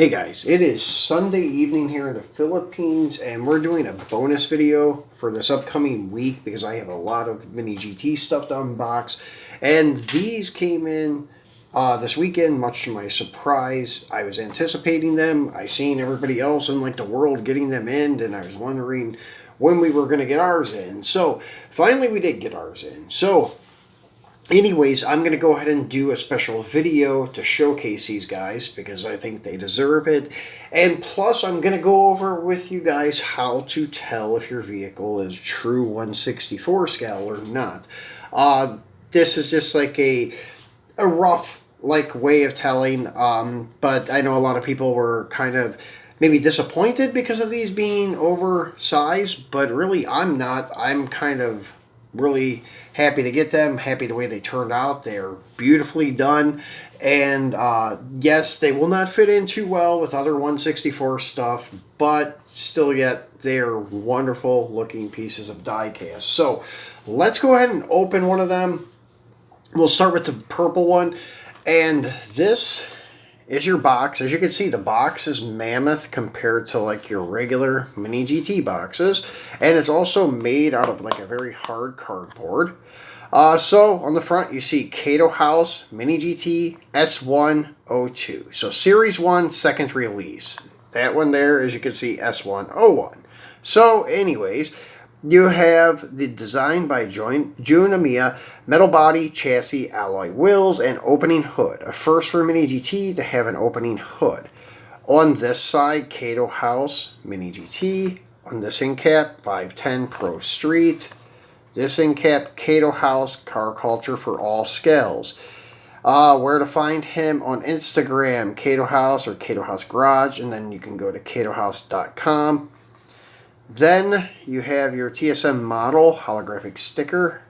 Hey guys, it is Sunday evening here in the Philippines and we're doing a bonus video for this upcoming week because I have a lot of mini GT stuff to unbox, and these came in this weekend much to my surprise. I was anticipating them. I seen everybody else in like the world getting them in, and I was wondering when we were going to get ours in. So finally we did get ours in. So anyways, I'm going to go ahead and do a special video to showcase these guys because I think they deserve it. And plus, I'm going to go over with you guys how to tell if your vehicle is true 1/64 scale or not. This is just like a rough way of telling, but I know a lot of people were kind of maybe disappointed because of these being oversized, but really I'm not. I'm kind of really happy to get them, happy the way they turned out. They're beautifully done, and yes, they will not fit in too well with other 1/64 stuff, but still yet they're wonderful looking pieces of die cast. So let's go ahead and open one of them. We'll start with the purple one, and this is your box. As you can see, the box is mammoth compared to like your regular mini GT boxes, and it's also made out of like a very hard cardboard. So on the front you see Kaido House Mini GT S102. So Series 1 second release. That one there, as you can see, S101. So anyways, you have the design by Jun Imai, metal body, chassis, alloy wheels, and opening hood. A first for Mini GT to have an opening hood. On this side, Kaido House Mini GT. On this end cap, 510 Pro Street. This end cap, Kaido House Car Culture for all scales. Where to find him on Instagram, Kaido House or Kaido House Garage, and then you can go to kaidohouse.com. Then you have your TSM model holographic sticker,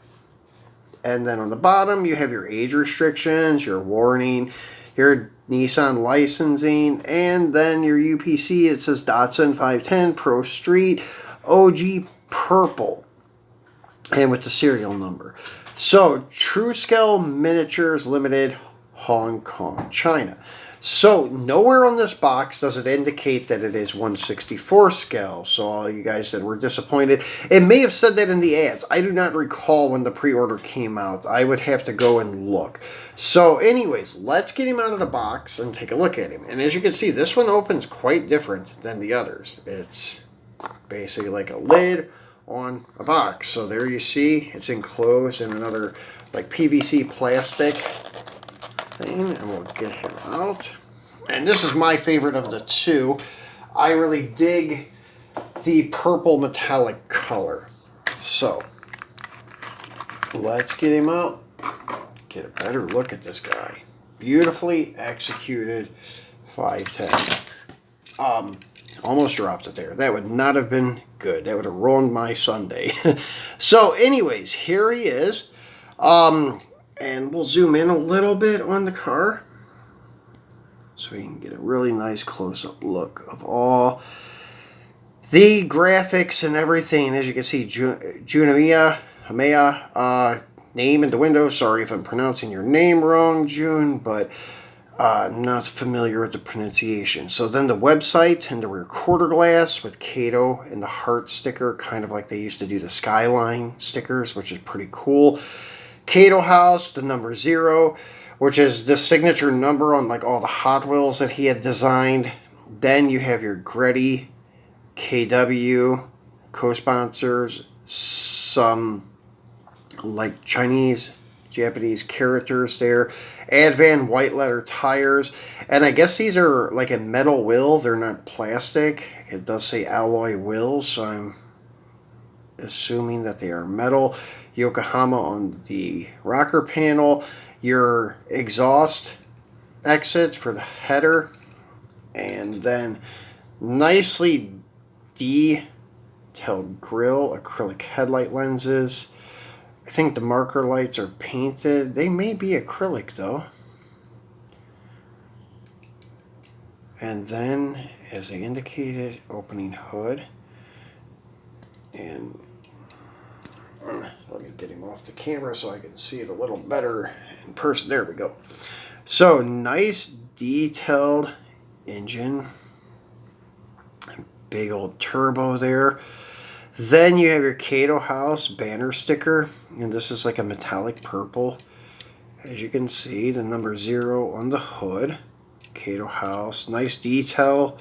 and then on the bottom you have your age restrictions, your warning, your Nissan licensing, and then your UPC. It says Datsun 510 Pro Street OG purple, and with the serial number. So True Scale Miniatures Limited, Hong Kong, China. So nowhere on this box does it indicate that it is 1/64 scale. So all you guys that were disappointed, it may have said that in the ads. I do not recall when the pre-order came out. I would have to go and look. So anyways, let's get him out of the box and take a look at him. And as you can see, this one opens quite different than the others. It's basically like a lid on a box. So there you see, it's enclosed in another like PVC plastic thing, and we'll get him out. And this is my favorite of the two. I really dig the purple metallic color. So let's get him out, get a better look at this guy. Beautifully executed 510. Almost dropped it there. That would not have been good. That would have ruined my Sunday. So anyways, here he is. And we'll zoom in a little bit on the car so we can get a really nice close-up look of all the graphics and everything. As you can see, Jun Imai, name in the window. Sorry if I'm pronouncing your name wrong, Jun, but I'm not familiar with the pronunciation. So then the website and the rear quarter glass with Kaido and the heart sticker, kind of like they used to do the Skyline stickers, which is pretty cool. Kaido House, the number 0, which is the signature number on like all the Hot Wheels that he had designed. Then you have your Gretty, KW, co-sponsors, some like Chinese, Japanese characters there. Advan white letter tires, and I guess these are like a metal wheel. They're not plastic. It does say alloy wheels, so I'm assuming that they are metal. Yokohama on the rocker panel, your exhaust exit for the header, and then nicely detailed grille, acrylic headlight lenses. I think the marker lights are painted. They may be acrylic though. And then, as I indicated, opening hood. And let me get him off the camera so I can see it a little better in person. There we go. So nice detailed engine. Big old turbo there. Then you have your Kaido House banner sticker, and this is like a metallic purple. As you can see, the number 0 on the hood. Kaido House, nice detail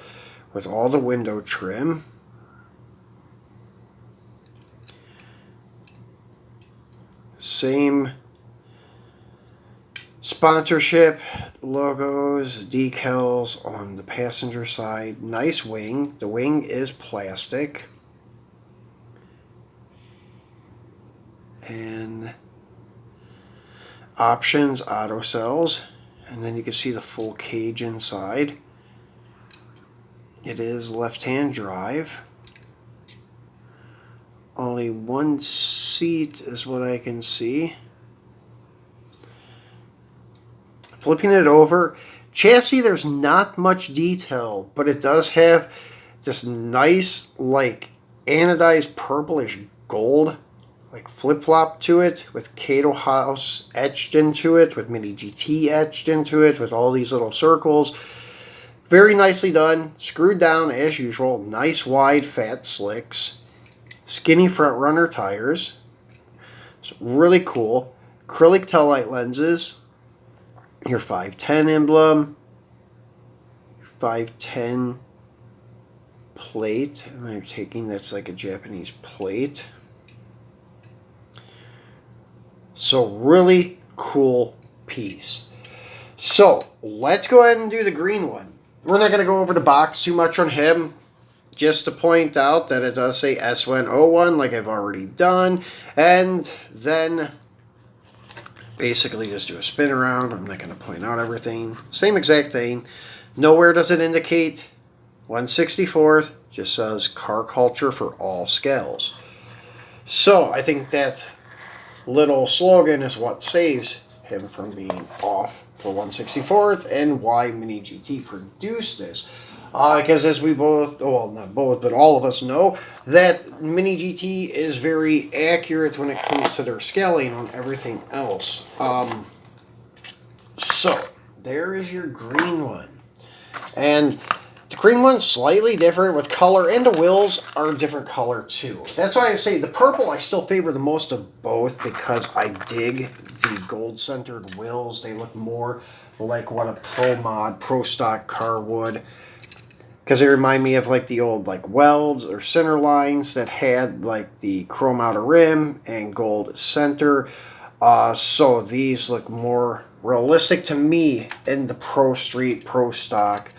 with all the window trim. Same sponsorship logos, decals on the passenger side. Nice wing. The wing is plastic. And options, auto cells. And then you can see the full cage inside. It is left-hand drive. Only one seat is what I can see. Flipping it over, chassis, there's not much detail, but it does have this nice, like, anodized purplish gold, like, flip-flop to it, with Kaido House etched into it, with Mini GT etched into it, with all these little circles. Very nicely done, screwed down as usual, nice wide fat slicks. Skinny front runner tires. It's really cool. Acrylic taillight lenses. Your 510 emblem. Your 510 plate. I'm taking that's like a Japanese plate. So really cool piece. So let's go ahead and do the green one. We're not going to go over the box too much on him. Just to point out that it does say S101 like I've already done. And then basically just do a spin around. I'm not going to point out everything. Same exact thing. Nowhere does it indicate 1/64th. Just says car culture for all scales. So I think that little slogan is what saves him from being off for 1/64th and why Mini GT produced this. Because as we both, well, not both, but all of us know, that Mini GT is very accurate when it comes to their scaling on everything else. So, there is your green one. And the green one's slightly different with color, and the wheels are a different color too. That's why I say the purple I still favor the most of both, because I dig the gold-centered wheels. They look more like what a pro stock car would. Because they remind me of like the old like welds or center lines that had like the chrome outer rim and gold center. So these look more realistic to me in the pro street, pro stock.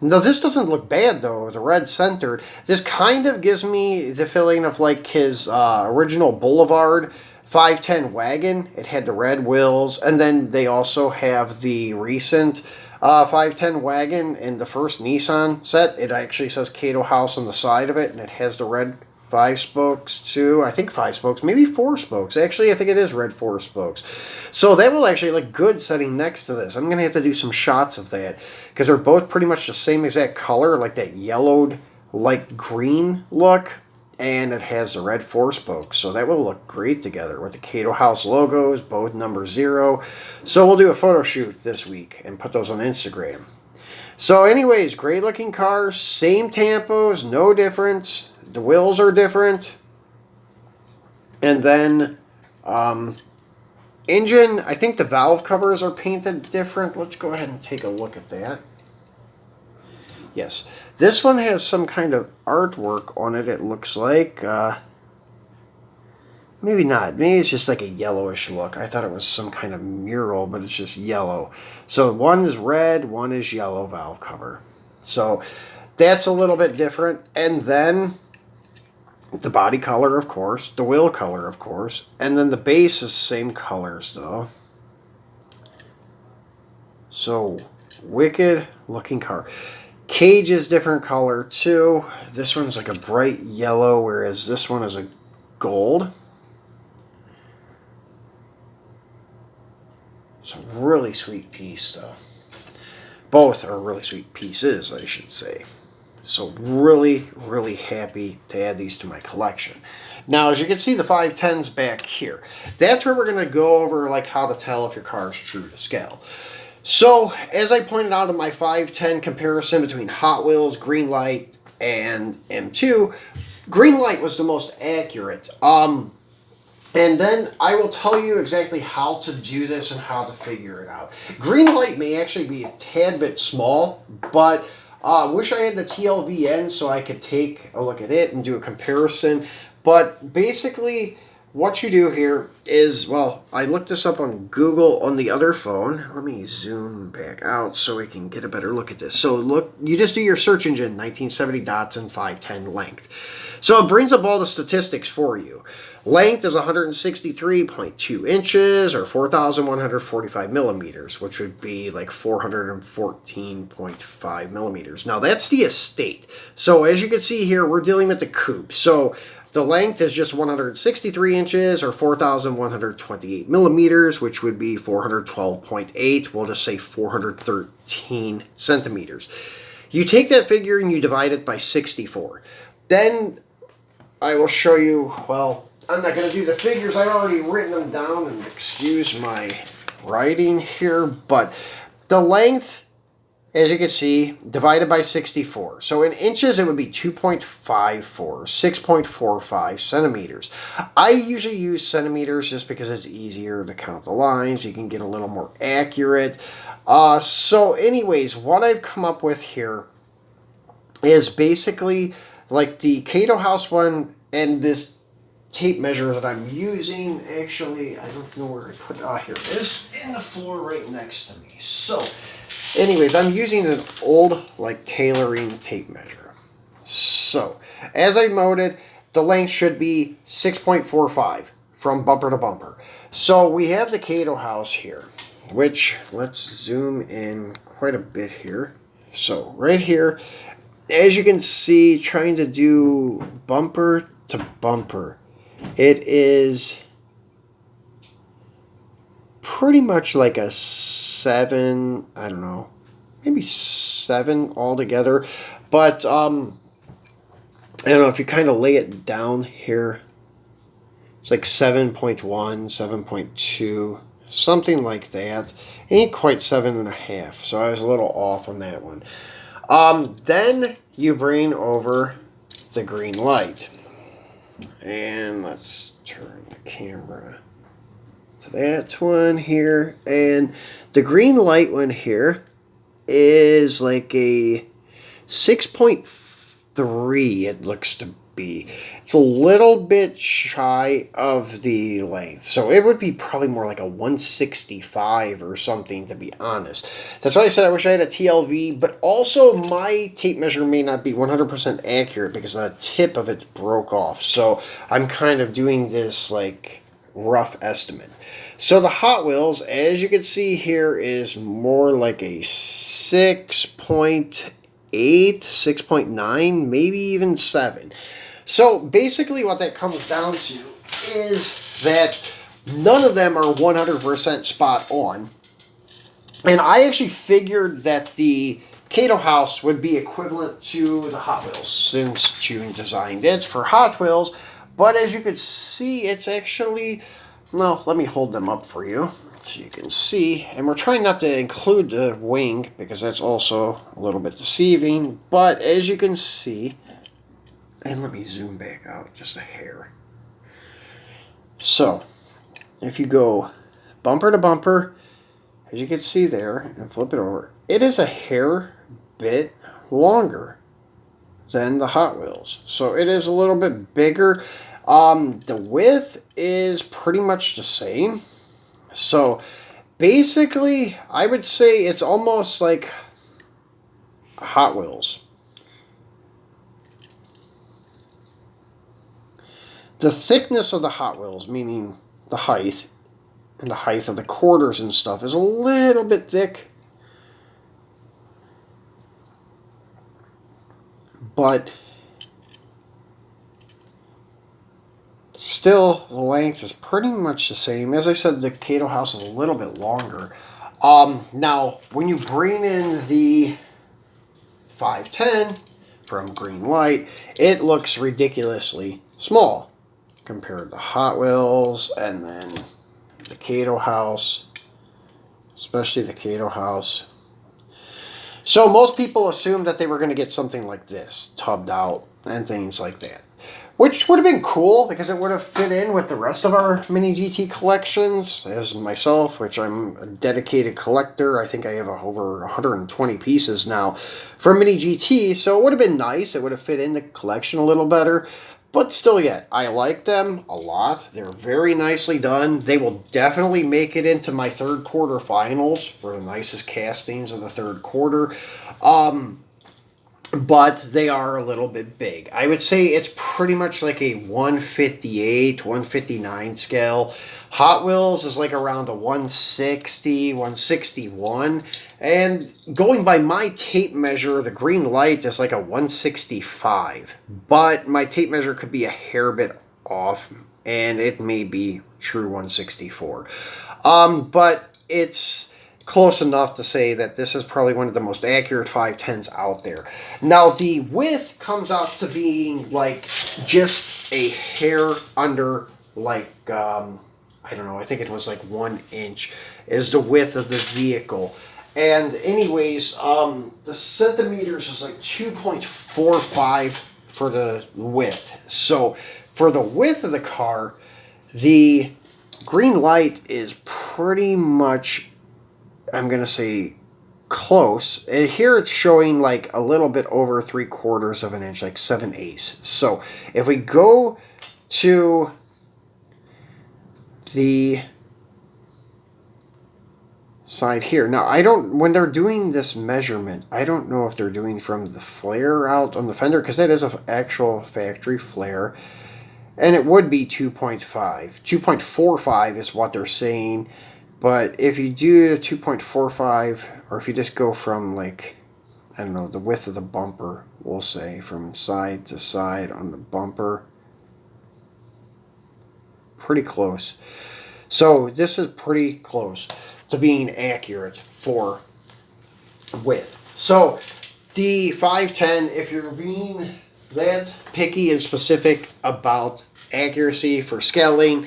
Now this doesn't look bad though, the red centered. This kind of gives me the feeling of like his original Boulevard 510 wagon. It had the red wheels, and then they also have the recent 510 wagon in the first Nissan set. It actually says Kaido House on the side of it, and it has the red 5 spokes too. I think 5 spokes, maybe 4 spokes. Actually, I think it is red 4 spokes. So that will actually look good sitting next to this. I'm going to have to do some shots of that, because they're both pretty much the same exact color, like that yellowed, light green look. And it has the red 4 spokes, so that will look great together with the Kaido House logos, both number 0. So we'll do a photo shoot this week and put those on Instagram. So anyways, great looking cars, same tampos, no difference. The wheels are different. And then engine, I think the valve covers are painted different. Let's go ahead and take a look at that. Yes, this one has some kind of artwork on it, it looks like. Maybe not. Maybe it's just like a yellowish look. I thought it was some kind of mural, but it's just yellow. So one is red, one is yellow valve cover. So that's a little bit different. And then the body color, of course. The wheel color, of course. And then the base is the same colors, though. So, wicked looking car. Cage is different color too. This one's like a bright yellow, whereas this one is a gold. It's a really sweet piece though. Both are really sweet pieces, I should say. So really, really happy to add these to my collection. Now, as you can see, the 510's back here. That's where we're going to go over like how to tell if your car is true to scale. So, as I pointed out in my 510 comparison between Hot Wheels, Greenlight, and M2, Greenlight was the most accurate. And then I will tell you exactly how to do this and how to figure it out. Greenlight may actually be a tad bit small, but wish I had the TLVN so I could take a look at it and do a comparison. But basically, what you do here is, well, I looked this up on Google on the other phone. Let me zoom back out so we can get a better look at this. So look, you just do your search engine, 1970 Datsun 510 length. So it brings up all the statistics for you. Length is 163.2 inches or 4,145 millimeters, which would be like 414.5 millimeters. Now that's the estate. So as you can see here, we're dealing with the coupe. So the length is just 163 inches or 4,128 millimeters, which would be 412.8. We'll just say 413 centimeters. You take that figure and you divide it by 64. Then I will show you, well, I'm not going to do the figures. I've already written them down, and excuse my writing here, but the length, as you can see, divided by 64. So in inches, it would be 2.54, 6.45 centimeters. I usually use centimeters just because it's easier to count the lines. You can get a little more accurate. So anyways, what I've come up with here is basically like the Kaido House one and this tape measure that I'm using. Actually, I don't know where I put it. Here it is, in the floor right next to me. So anyways, I'm using an old, like, tailoring tape measure. So, as I noted, the length should be 6.45 from bumper to bumper. So, we have the Kaido House here, which, let's zoom in quite a bit here. So, right here, as you can see, trying to do bumper to bumper, it is pretty much like a 7, I don't know, maybe 7 altogether. But I don't know, if you kind of lay it down here, it's like 7.1, 7.2, something like that. Ain't quite 7.5, so I was a little off on that one. Then you bring over the Greenlight, and let's turn the camera to that one here, and the Greenlight one here is like a 6.3, it looks to be. It's a little bit shy of the length, so it would be probably more like a 165 or something, to be honest. That's why I said I wish I had a TLV, but also my tape measure may not be 100% accurate because the tip of it broke off, so I'm kind of doing this like rough estimate. So the Hot Wheels, as you can see here, is more like a 6.8, 6.9, maybe even 7. So basically what that comes down to is that none of them are 100% spot on. And I actually figured that the Kaido House would be equivalent to the Hot Wheels since June designed it for Hot Wheels. But as you can see, it's actually, well, let me hold them up for you so you can see. And we're trying not to include the wing because that's also a little bit deceiving. But as you can see, and let me zoom back out just a hair. So, if you go bumper to bumper, as you can see there, and flip it over, it is a hair bit longer than the Hot Wheels. So it is a little bit bigger. The width is pretty much the same. So basically, I would say it's almost like Hot Wheels. The thickness of the Hot Wheels, meaning the height, and the height of the quarters and stuff, is a little bit thick. But still, the length is pretty much the same. As I said, the Kaido House is a little bit longer. Now, when you bring in the 510 from Greenlight, it looks ridiculously small compared to Hot Wheels and then the Kaido House. especially the Kaido House. So most people assumed that they were going to get something like this, tubbed out and things like that. Which would have been cool because it would have fit in with the rest of our mini GT collections. As myself, which I'm a dedicated collector, I think I have over 120 pieces now for mini GT. So it would have been nice. It would have fit in the collection a little better. But still yet, I like them a lot. They're very nicely done. They will definitely make it into my third quarter finals for the nicest castings of the third quarter. But they are a little bit big. I would say it's pretty much like a 158, 159 scale. Hot Wheels is like around a 160, 161. And going by my tape measure, the Greenlight is like a 165. But my tape measure could be a hair bit off, and it may be true 164. But it's close enough to say that this is probably one of the most accurate 510s out there. Now, the width comes out to being like just a hair under, like, I don't know, I think it was like 1 inch is the width of the vehicle. And anyways, the centimeters is like 2.45 for the width. So for the width of the car, the Greenlight is pretty much, I'm going to say, close. And here it's showing like a little bit over 3/4 of an inch, like 7/8. So if we go to the side here. Now, when they're doing this measurement, I don't know if they're doing from the flare out on the fender, because that is an actual factory flare. And it would be 2.5. 2.45 is what they're saying. But if you do 2.45, or if you just go from, like, I don't know, the width of the bumper, we'll say, from side to side on the bumper, pretty close. So this is pretty close to being accurate for width. So the 510, if you're being that picky and specific about accuracy for scaling,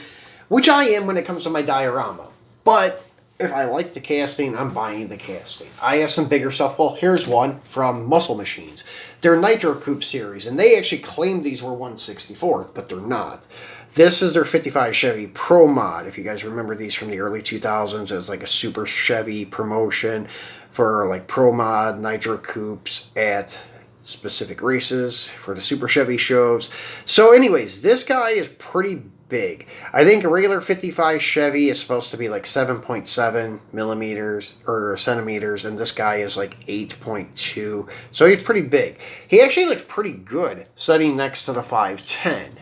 which I am when it comes to my diorama, but if I like the casting, I'm buying the casting. I have some bigger stuff. Well, here's one from Muscle Machines. They're Nitro Coupe series, and they actually claimed these were 1/64th, but they're not. This is their 55 Chevy Pro Mod. If you guys remember these from the early 2000s, it was like a Super Chevy promotion for like Pro Mod Nitro Coupes at specific races for the Super Chevy shows. So anyways, this guy is pretty big. I think a regular 55 Chevy is supposed to be like 7.7 millimeters or centimeters, and this guy is like 8.2. So he's pretty big. He actually looks pretty good sitting next to the 510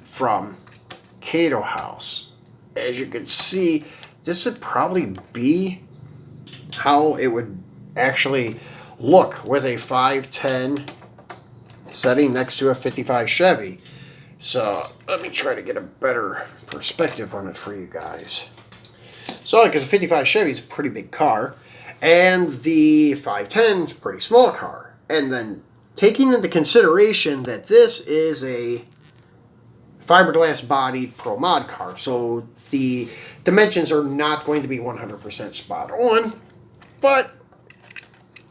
from Kaido House. As you can see, this would probably be how it would actually look with a 510 sitting next to a 55 Chevy. So let me try to get a better perspective on it for you guys. So, because a 55 Chevy is a pretty big car, and the 510 is a pretty small car. And then taking into consideration that this is a fiberglass bodied Pro Mod car, so the dimensions are not going to be 100% spot on, but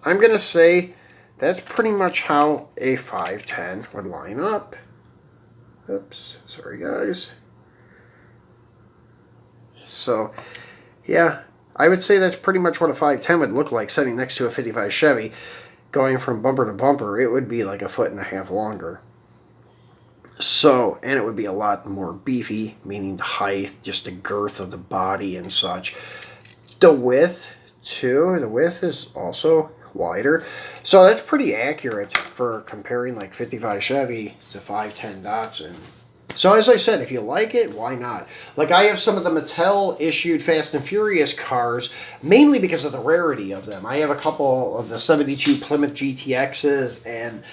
I'm going to say that's pretty much how a 510 would line up. Oops, sorry guys. So, yeah, I would say that's pretty much what a 510 would look like sitting next to a 55 Chevy. Going from bumper to bumper, it would be like 1.5 feet longer. So, and it would be a lot more beefy, meaning the height, just the girth of the body and such. The width, too, the width is also wider. So that's pretty accurate for comparing like 55 Chevy to 510 Datsun. So as I said, if you like it, why not? Like, I have some of the Mattel issued Fast and Furious cars, mainly because of the rarity of them. I have a couple of the 72 Plymouth GTXs, and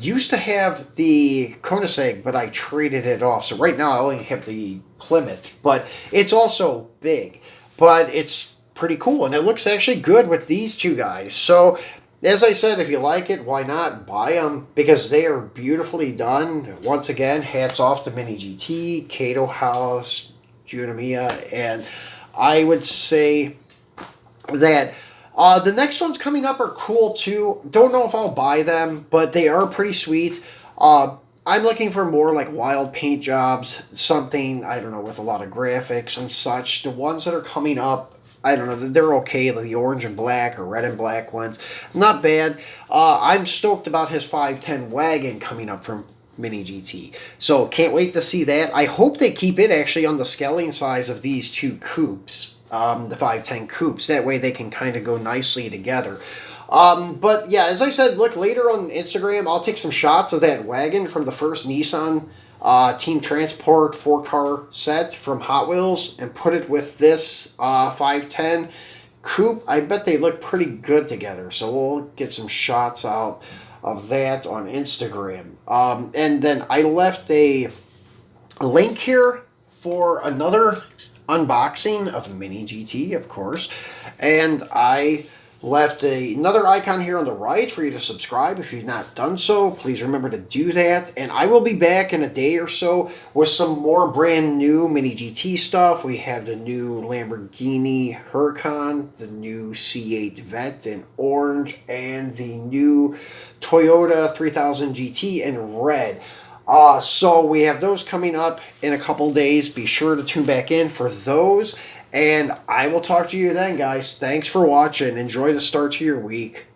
used to have the Koenigsegg, but I traded it off. So right now I only have the Plymouth, but it's also big. But it's pretty cool, and it looks actually good with these two guys. So as I said, if you like it, why not buy them? Because they are beautifully done. Once again, hats off to Mini GT, Kaido House, Junamiya, and I would say that the next ones coming up are cool too. Don't know if I'll buy them, but they are pretty sweet. I'm looking for more like wild paint jobs, something, I don't know, with a lot of graphics and such. The ones that are coming up, I don't know, they're okay. Like the orange and black or red and black ones, not bad. I'm stoked about his 510 wagon coming up from Mini GT. So can't wait to see that. I hope they keep it actually on the scaling size of these two coupes, the 510 coupes. That way they can kind of go nicely together. But yeah, as I said, look, later on Instagram, I'll take some shots of that wagon from the first Nissan Team Transport 4-car set from Hot Wheels and put it with this 510 coupe. I bet they look pretty good together. So we'll get some shots out of that on Instagram. And then I left a link here for another unboxing of Mini GT, of course. And I left another icon here on the right for you to subscribe if you've not done so. Please remember to do that. And I will be back in a day or so with some more brand new Mini GT stuff. We have the new Lamborghini Huracan, the new C8 Vet in orange, and the new Toyota 3000 GT in red. So we have those coming up in a couple days. Be sure to tune back in for those. And I will talk to you then, guys. Thanks for watching. Enjoy the start to your week.